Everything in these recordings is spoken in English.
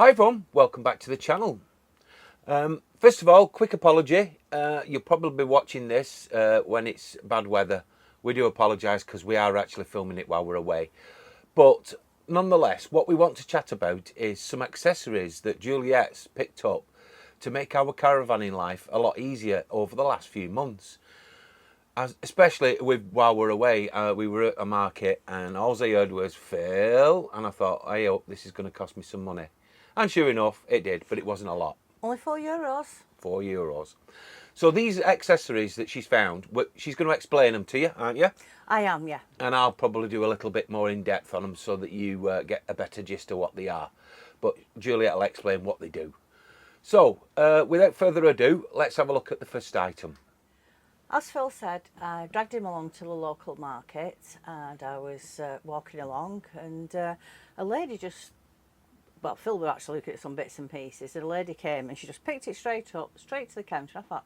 Hi everyone, welcome back to the channel. First of all, quick apology. You'll probably be watching this when it's bad weather. We do apologise because we are actually filming it while we're away. But nonetheless, what we want to chat about is some accessories that Juliet's picked up to make our caravanning life a lot easier over the last few months. Especially while we're away, we were at a market and all I heard was Phil, and I thought, I hope this is going to cost me some money. And sure enough, it did, but it wasn't a lot. Only €4. €4. So these accessories that she's found, she's going to explain them to you, aren't you? I am, yeah. And I'll probably do a little bit more in depth on them so that you get a better gist of what they are. But Juliet will explain what they do. So, without further ado, let's have a look at the first item. As Phil said, I dragged him along to the local market and I was walking along and a lady just, well, Phil was actually looking at some bits and pieces, and a lady came and she just picked it straight up, straight to the counter. I thought,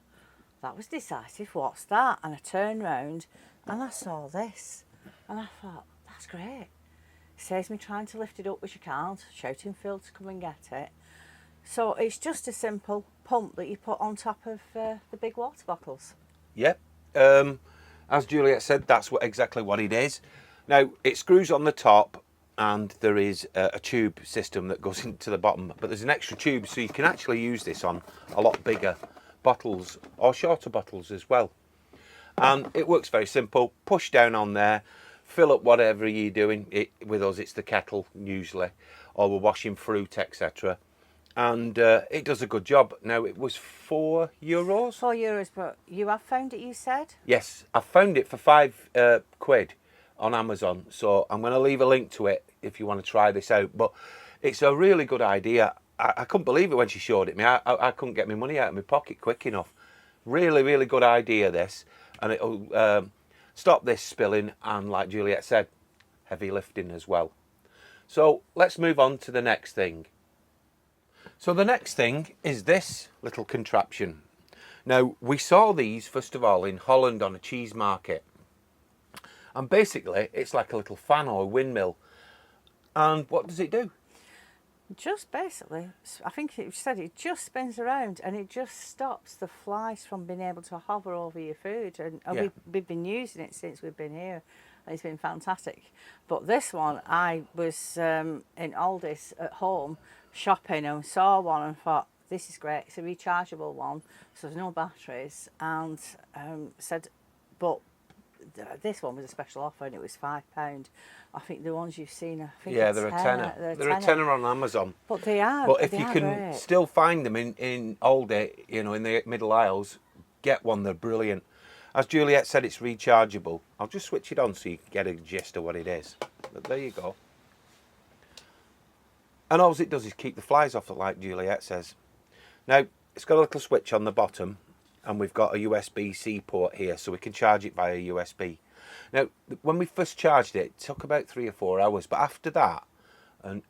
that was decisive, what's that? And I turned round and I saw this and I thought, that's great. Saves me trying to lift it up, which I can't, shouting Phil to come and get it. So it's just a simple pump that you put on top of the big water bottles. Yep. As Juliet said, that's exactly what it is. Now, it screws on the top and there is a tube system that goes into the bottom, but there's an extra tube so you can actually use this on a lot bigger bottles or shorter bottles as well. And it works very simple. Push down on there, fill up whatever you're doing. With us, it's the kettle usually, or we're washing fruit, etc. And it does a good job. Now, it was €4. €4, but you have found it, you said? Yes, I found it for £5 on Amazon. So I'm going to leave a link to it if you want to try this out. But it's a really good idea. I couldn't believe it when she showed it me. I couldn't get my money out of my pocket quick enough. Really, really good idea, this. And it'll stop this spilling and, like Juliet said, heavy lifting as well. So let's move on to the next thing. So the next thing is this little contraption. Now, we saw these, first of all, in Holland on a cheese market. And basically, it's like a little fan or a windmill. And what does it do? Just basically, I think it said it just spins around and it just stops the flies from being able to hover over your food. And Yeah. we've been using it since we've been here. And it's been fantastic. But this one, I was in Aldi's at home shopping and saw one and thought, this is great. It's a rechargeable one, so there's no batteries. And said, but this one was a special offer and it was £5. I think the ones you've seen, I think Yeah, they're a tenner. They're a tenner on Amazon. But they are. But if you can great. still find them in Aldi, you know, in the middle aisles, get one. They're brilliant. As Juliet said, it's rechargeable. I'll just switch it on so you can get a gist of what it is. But there you go. And all it does is keep the flies off, like Juliet says. Now, it's got a little switch on the bottom, and we've got a USB-C port here, so we can charge it via USB. Now, when we first charged it, it took about 3 or 4 hours, but after that, and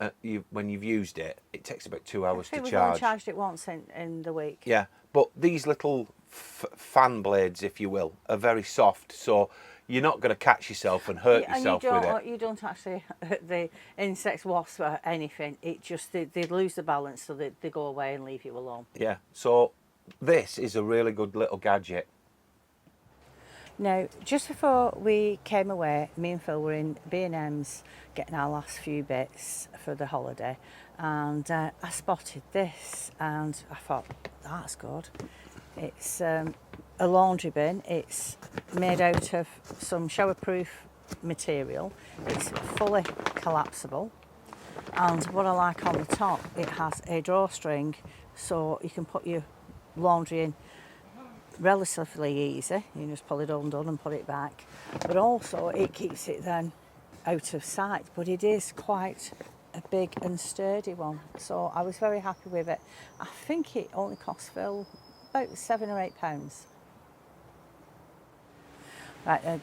when you've used it, it takes about 2 hours to charge. We've only charged it once in the week. Yeah, but these little fan blades, if you will, are very soft, so you're not going to catch yourself and hurt yourself with it. You don't actually hurt the insects, wasps or anything. It just, they lose the balance, so they go away and leave you alone. Yeah, so this is a really good little gadget. Now, just before we came away, me and Phil were in B&M's getting our last few bits for the holiday, and I spotted this and I thought, that's good. It's a laundry bin. It's made out of some showerproof material. It's fully collapsible, and what I like on the top, it has a drawstring so you can put your laundry in relatively easy. You just pull it undone and put it back, but also it keeps it then out of sight. But it is quite a big and sturdy one, so I was very happy with it. I think it only cost Phil about £7 or £8. Right,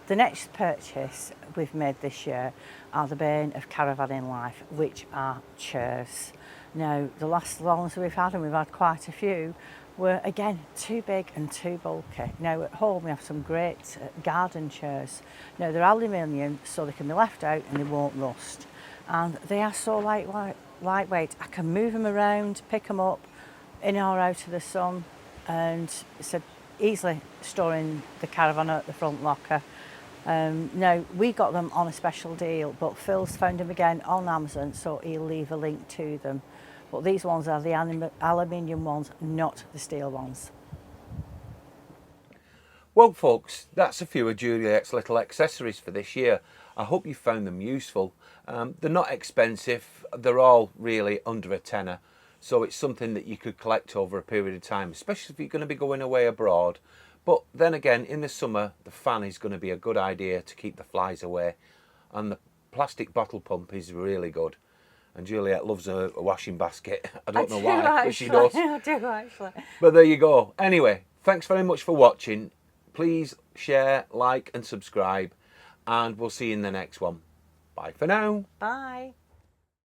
the next purchase we've made this year are the bane of caravanning life, which are chairs. Now, the last ones we've had, and we've had quite a few, were again too big and too bulky. Now at home we have some great garden chairs. Now they're aluminium, so they can be left out and they won't rust. And they are so lightweight, lightweight. I can move them around, pick them up in or out of the sun, and so easily storing the Caravan at the front locker. Now, we got them on a special deal, but Phil's found them again on Amazon, so he'll leave a link to them. But these ones are the aluminium ones, not the steel ones. Well, folks, that's a few of Juliet's little accessories for this year. I hope you found them useful. They're not expensive. They're all really under a tenner. So it's something that you could collect over a period of time, especially if you're going to be going away abroad. But then again, in the summer, the fan is going to be a good idea to keep the flies away. And the plastic bottle pump is really good. And Juliet loves a washing basket. I don't know why, but she does. I do actually. But there you go. Anyway, thanks very much for watching. Please share, like and subscribe. And we'll see you in the next one. Bye for now. Bye.